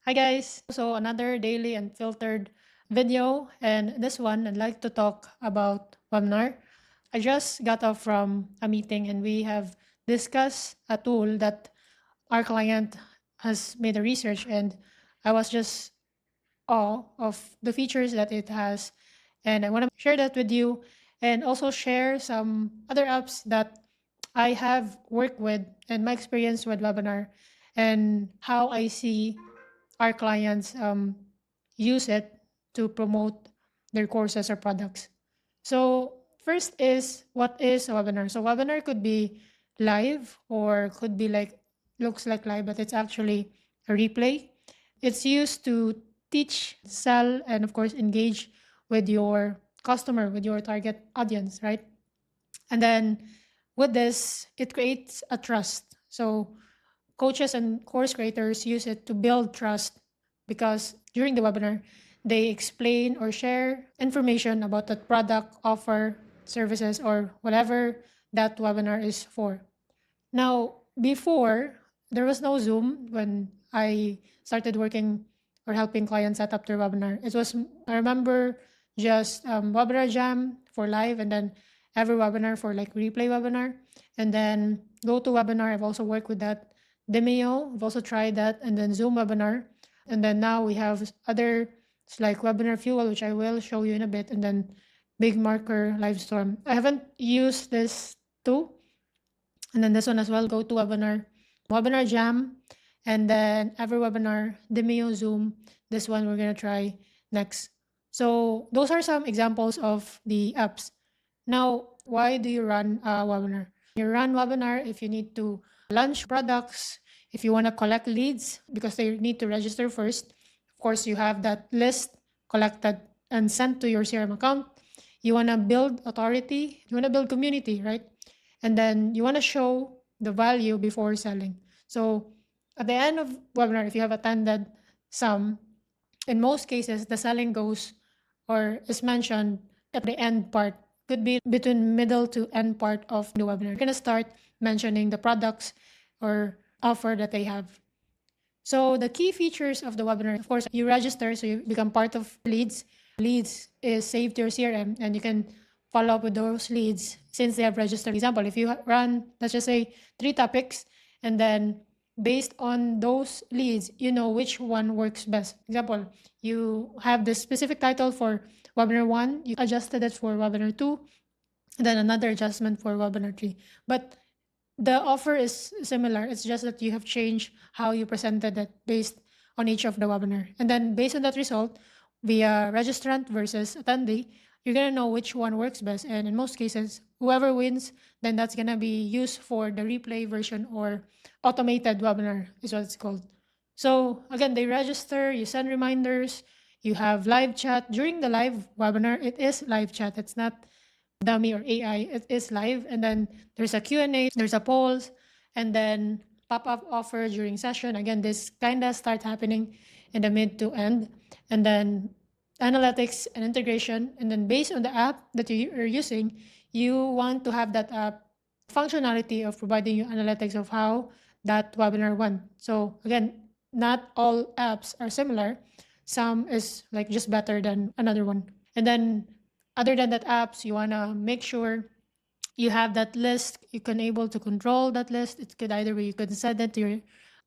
Hi guys! So another daily unfiltered video, and this one I'd like to talk about webinar. I just got off from a meeting and we have discussed a tool that our client has made a research, and I was just awe of the features that it has, and I want to share that with you and also share some other apps that I have worked with and my experience with webinar and how I see our clients use it to promote their courses or products. So first is, what is a webinar? So webinar could be live or could be like, looks like live, but it's actually a replay. It's used to teach, sell, and of course engage with your customer, with your target audience, right? And then with this, it creates a trust. So coaches and course creators use it to build trust because during the webinar, they explain or share information about that product, offer, services, or whatever that webinar is for. Now, before, there was no Zoom when I started working or helping clients set up their webinar. It was, I remember, just WebinarJam for live, and then EverWebinar for like replay webinar. And then GoToWebinar, I've also worked with that. Demio, I've also tried that. And then Zoom webinar. And then now we have other, it's like WebinarFuel, which I will show you in a bit. And then BigMarker, Livestorm. I haven't used this too, and then this one as well, GoToWebinar, WebinarJam, and then EverWebinar, Demio, Zoom. This one we're going to try next. So those are some examples of the apps. Now, why do you run a webinar? You run webinar if you need to launch products, if you want to collect leads because they need to register first. Of course, you have that list collected and sent to your CRM account. You want to build authority, you want to build community, right? And then you want to show the value before selling. So at the end of webinar, if you have attended some, in most cases, the selling goes or is mentioned at the end part. Could be between middle to end part of the webinar. You're going to start mentioning the products or offer that they have. So the key features of the webinar, of course, you register, so you become part of leads. Leads is saved to your CRM, and you can follow up with those leads since they have registered. For example, if you run, let's just say 3 topics, and then based on those leads, you know which one works best. Example, you have this specific title for webinar 1, you adjusted it for webinar 2, and then another adjustment for webinar 3. But the offer is similar. It's just that you have changed how you presented it based on each of the webinar. And then based on that result, via registrant versus attendee, you're going to know which one works best. And in most cases, whoever wins, then that's going to be used for the replay version or automated webinar is what it's called. So again, they register, you send reminders, you have live chat. During the live webinar, it is live chat. It's not dummy or AI. It is live, and then there's a Q&A, there's a polls, and then pop-up offer during session. Again, this kind of start happening in the mid to end, and then analytics and integration. And then based on the app that you are using, you want to have that app functionality of providing you analytics of how that webinar went. So again, not all apps are similar. Some is like just better than another one. And then other than that apps, you want to make sure you have that list. You can able to control that list. It could either be you could send it to your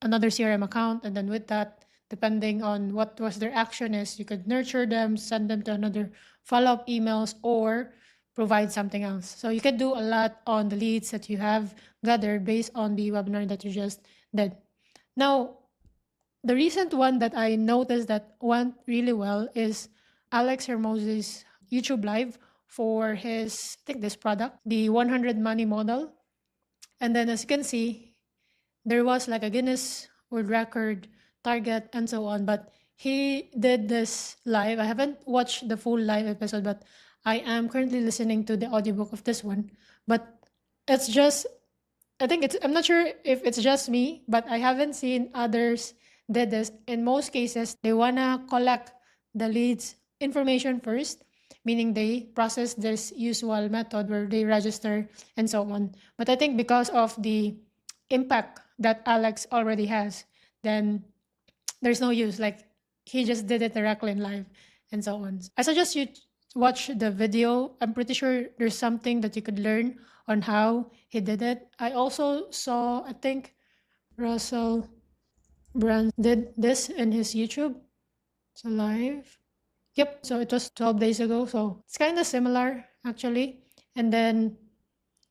another CRM account, and then with that, depending on what was their action is, you could nurture them, send them to another follow-up emails, or provide something else. So you can do a lot on the leads that you have gathered based on the webinar that you just did. Now, the recent one that I noticed that went really well is Alex Hermos's YouTube live for his, I think this product, the 100 money model. And then as you can see, there was like a Guinness World Record target and so on. But he did this live. I haven't watched the full live episode, but I am currently listening to the audiobook of this one. But it's just, I think it's, I'm not sure if it's just me, but I haven't seen others did this. In most cases, they wanna collect the leads information first, meaning they process this usual method where they register and so on. But I think because of the impact that Alex already has, then there's no use. Like he just did it directly in live and so on. I suggest you watch the video. I'm pretty sure there's something that you could learn on how he did it. I also saw, I think Russell Brand did this in his YouTube. So live. Yep. So it was 12 days ago. So it's kind of similar actually. And then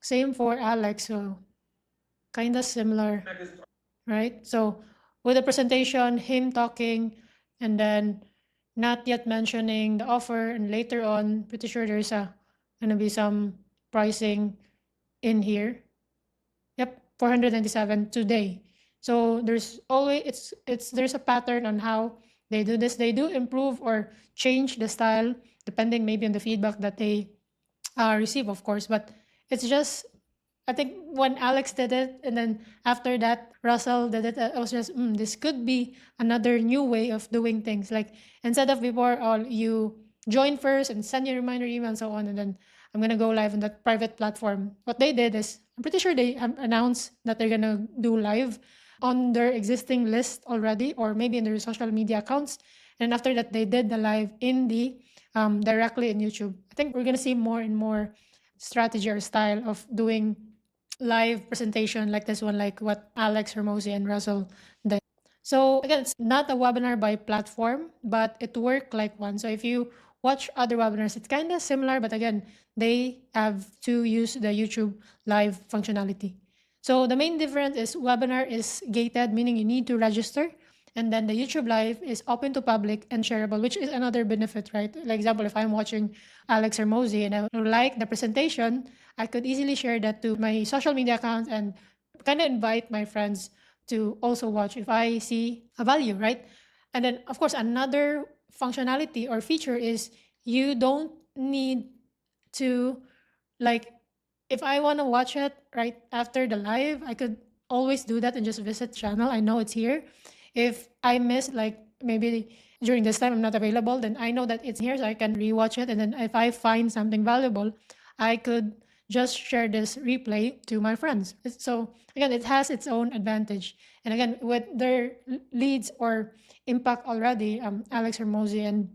same for Alex. So kind of similar, right? So with the presentation, him talking, and then not yet mentioning the offer, and later on, pretty sure there's gonna be some pricing in here. Yep, 497 today. So there's always there's a pattern on how they do this. They do improve or change the style depending maybe on the feedback that they receive, of course. But it's just, I think when Alex did it, and then after that Russell did it, I was just, this could be another new way of doing things. Like instead of before, you join first and send your reminder email and so on, and then I'm gonna go live on that private platform. What they did is, I'm pretty sure they have announced that they're gonna do live on their existing list already, or maybe in their social media accounts. And after that, they did the live in the directly in YouTube. I think we're gonna see more and more strategy or style of doing live presentation like this one, like what Alex, Hermosi, and Russell did. So again, it's not a webinar by platform, but it worked like one. So if you watch other webinars, it's kind of similar, but again, they have to use the YouTube live functionality. So the main difference is webinar is gated, meaning you need to register. And then the YouTube live is open to public and shareable, which is another benefit, right? Like example, if I'm watching Alex or Mosey and I like the presentation, I could easily share that to my social media accounts and kind of invite my friends to also watch if I see a value, right? And then, of course, another functionality or feature is you don't need to, like, if I want to watch it right after the live, I could always do that and just visit channel. I know it's here. If I miss, like maybe during this time I'm not available, then I know that it's here, so I can rewatch it. And then if I find something valuable, I could just share this replay to my friends. So again, it has its own advantage. And again, with their leads or impact already, Alex Hermosi and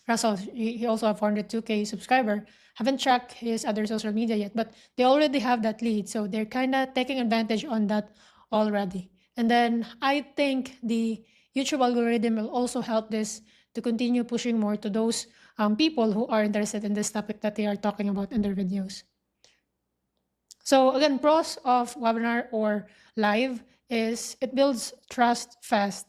Russell, he also have 402K subscriber. Haven't checked his other social media yet, but they already have that lead. So they're kind of taking advantage on that already. And then I think the YouTube algorithm will also help this to continue pushing more to those people who are interested in this topic that they are talking about in their videos. So again, pros of webinar or live is it builds trust fast,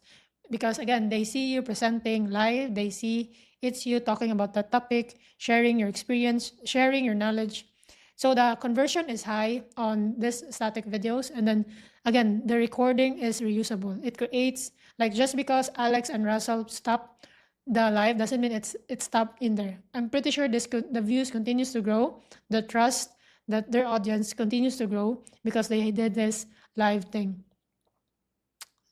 because again, they see you presenting live, they see it's you talking about that topic, sharing your experience, sharing your knowledge. So the conversion is high on this static videos. And then again, the recording is reusable. It creates, like, just because Alex and Russell stop the live doesn't mean it's stopped in there. I'm pretty sure the views continues to grow, the trust that their audience continues to grow because they did this live thing.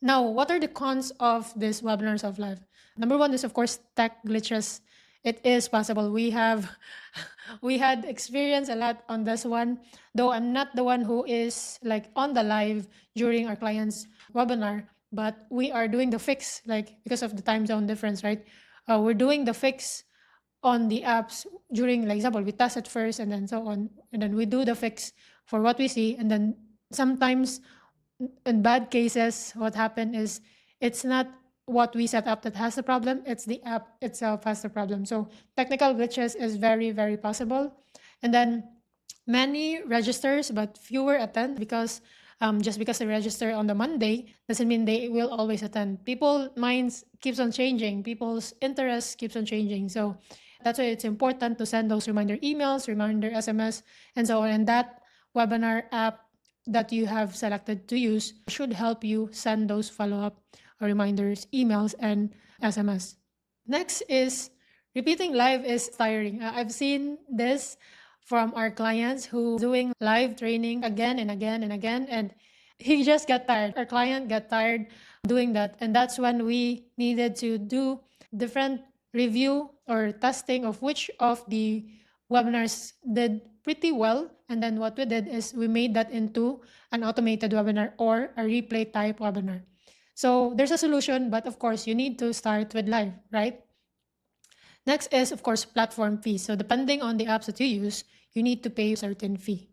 Now, what are the cons of these webinars of live? Number one is, of course, tech glitches. It is possible. We had experience a lot on this one, though I'm not the one who is like on the live during our client's webinar, but we are doing the fix, like because of the time zone difference, right? We're doing the fix on the apps during, like example, we test it first and then so on, and then we do the fix for what we see. And then sometimes in bad cases, what happened is it's not what we set up that has the problem, it's the app itself has the problem. So technical glitches is very, very possible. And then many registers but fewer attend, because just because they register on the Monday doesn't mean they will always attend. People's minds keeps on changing, people's interests keeps on changing. So that's why it's important to send those reminder emails, reminder SMS, and so on. And that webinar app that you have selected to use should help you send those follow-up reminders, emails, and SMS. Next is repeating live is tiring. I've seen this from our clients who doing live training again and again and again, and he just got tired. Our client got tired doing that, and that's when we needed to do different review or testing of which of the webinars did pretty well. And then what we did is we made that into an automated webinar or a replay type webinar. So there's a solution, but of course, you need to start with live, right? Next is, of course, platform fee. So depending on the apps that you use, you need to pay a certain fee.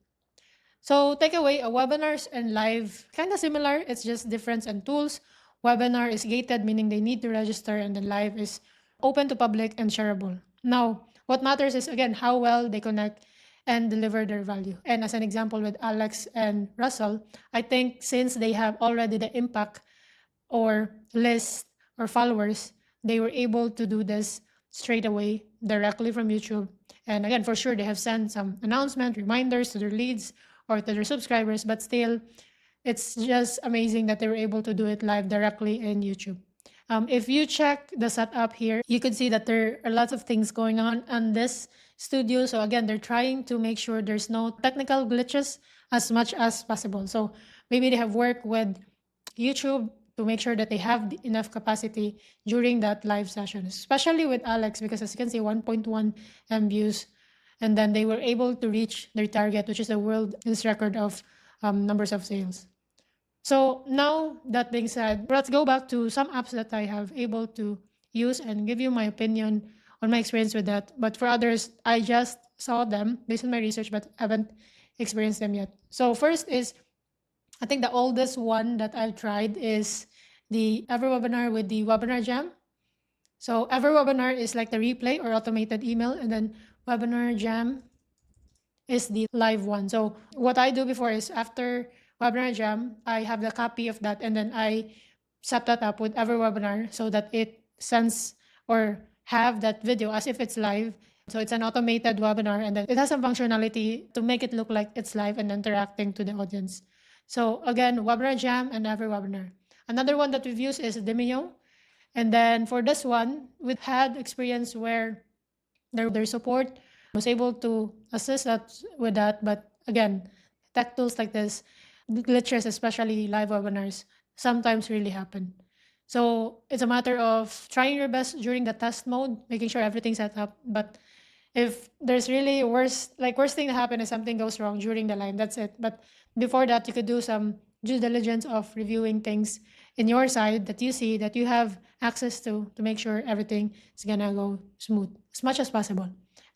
So takeaway, webinars and live, kind of similar. It's just difference and tools. Webinar is gated, meaning they need to register, and then live is open to public and shareable. Now, what matters is, again, how well they connect and deliver their value. And as an example with Alex and Russell, I think since they have already the impact or list or followers, they were able to do this straight away directly from YouTube. And again, for sure, they have sent some announcement, reminders to their leads or to their subscribers, but still, it's just amazing that they were able to do it live directly in YouTube. If you check the setup here, you can see that there are lots of things going on this studio. So again, they're trying to make sure there's no technical glitches as much as possible. So maybe they have worked with YouTube to make sure that they have enough capacity during that live session, especially with Alex, because as you can see, 1.1 M views, and then they were able to reach their target, which is the world record of numbers of sales. So now that being said, let's go back to some apps that I have able to use and give you my opinion on my experience with that. But for others, I just saw them based on my research, but haven't experienced them yet. So first is, I think the oldest one that I've tried is the EverWebinar with the WebinarJam. So EverWebinar is like the replay or automated email, and then WebinarJam is the live one. So what I do before is after WebinarJam, I have the copy of that, and then I set that up with EverWebinar so that it sends or have that video as if it's live. So it's an automated webinar, and then it has some functionality to make it look like it's live and interacting to the audience. So again, WebinarJam and EverWebinar. Another one that we've used is Demio. And then for this one, we've had experience where their support was able to assist us with that. But again, tech tools like this, glitches, especially live webinars, sometimes really happen. So it's a matter of trying your best during the test mode, making sure everything's set up. But if there's really worst thing that happen is something goes wrong during the line, that's it. But before that, you could do some due diligence of reviewing things in your side that you see that you have access to make sure everything is gonna go smooth as much as possible.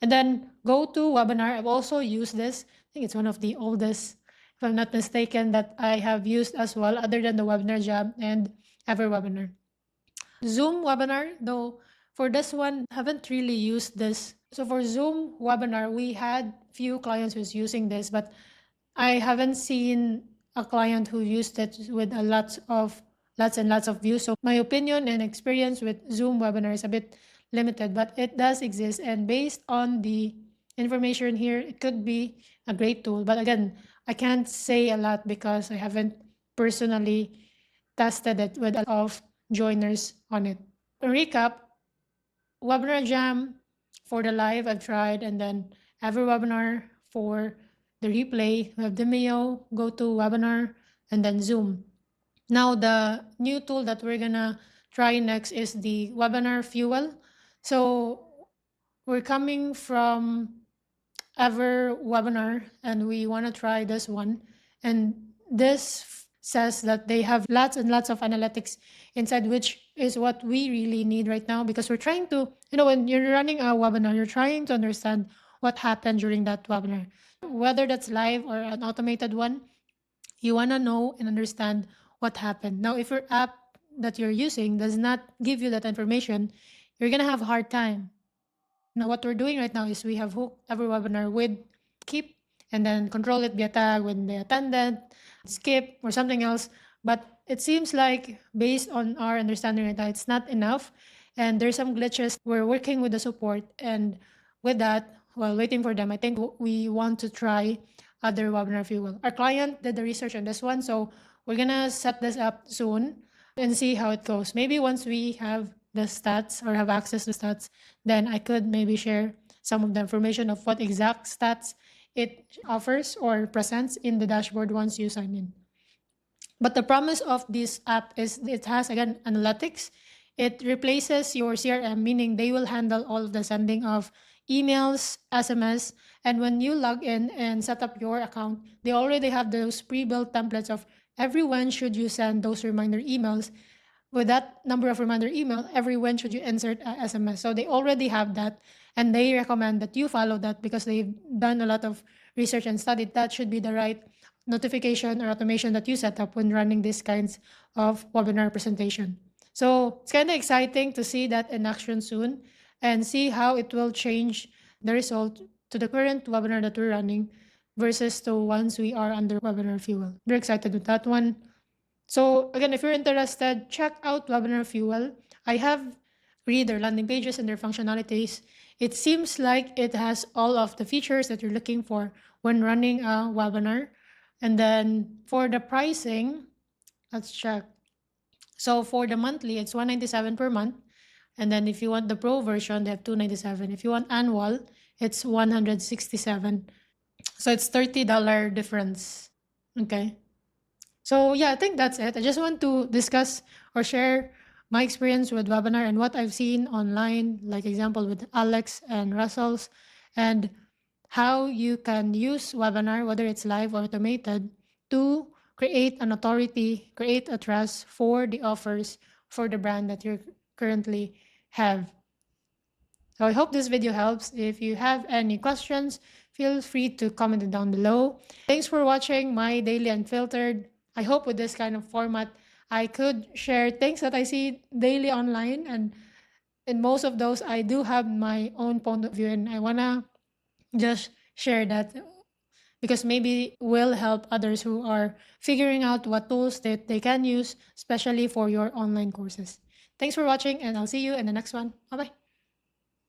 And then GoToWebinar, I've also used this. I think it's one of the oldest, if I'm not mistaken, that I have used as well, other than the WebinarJam and EverWebinar. Zoom webinar, though, for this one, haven't really used this. So for Zoom webinar, we had few clients who's using this, but I haven't seen a client who used it with lots and lots of views. So my opinion and experience with Zoom webinar is a bit limited, but it does exist. And based on the information here, it could be a great tool. But again, I can't say a lot because I haven't personally tested it with a lot of joiners on it. To recap, WebinarJam for the live I've tried, and then EverWebinar for the replay. We have Demio, GoToWebinar, and then Zoom. Now the new tool that we're gonna try next is the WebinarFuel. So we're coming from EverWebinar and we want to try this one. And this says that they have lots and lots of analytics inside, which is what we really need right now, because we're trying to, when you're running a webinar, you're trying to understand what happened during that webinar. Whether that's live or an automated one, you want to know and understand what happened. Now, if your app that you're using does not give you that information, you're going to have a hard time. Now, what we're doing right now is we have hooked EverWebinar with Keep, and then control it via tag when they attended, skip, or something else. But it seems like, based on our understanding right now, it's not enough. And there's some glitches. We're working with the support. And with that, while waiting for them, I think we want to try other WebinarFuel. Our client did the research on this one, so we're going to set this up soon and see how it goes. Maybe once we have the stats or have access to stats, then I could maybe share some of the information of what exact stats it offers or presents in the dashboard once you sign in. But the promise of this app is it has, again, analytics. It replaces your CRM, meaning they will handle all of the sending of emails, SMS, and when you log in and set up your account, they already have those pre-built templates of every when should you send those reminder emails, with that number of reminder email, every when should you insert a SMS. So they already have that, and they recommend that you follow that because they've done a lot of research and studied that should be the right notification or automation that you set up when running these kinds of webinar presentation. So it's kind of exciting to see that in action soon and see how it will change the result to the current webinar that we're running versus the ones we are under WebinarFuel. Very excited with that one. So again, if you're interested, check out WebinarFuel. I have read their landing pages and their functionalities. It seems like it has all of the features that you're looking for when running a webinar. And then for the pricing, let's check. So for the monthly, it's $197 per month. And then if you want the pro version, they have $297. If you want annual, it's $167. So it's $30 difference. Okay. So yeah, I think that's it. I just want to discuss or share my experience with webinar and what I've seen online, like example with Alex and Russell's, and how you can use webinar, whether it's live or automated, to create an authority, create a trust for the offers for the brand that you currently have. So I hope this video helps. If you have any questions, feel free to comment it down below. Thanks for watching my Daily Unfiltered. I hope with this kind of format, I could share things that I see daily online. And in most of those, I do have my own point of view. And I want to just share that because maybe will help others who are figuring out what tools that they can use, especially for your online courses. Thanks for watching, and I'll see you in the next one. Bye-bye.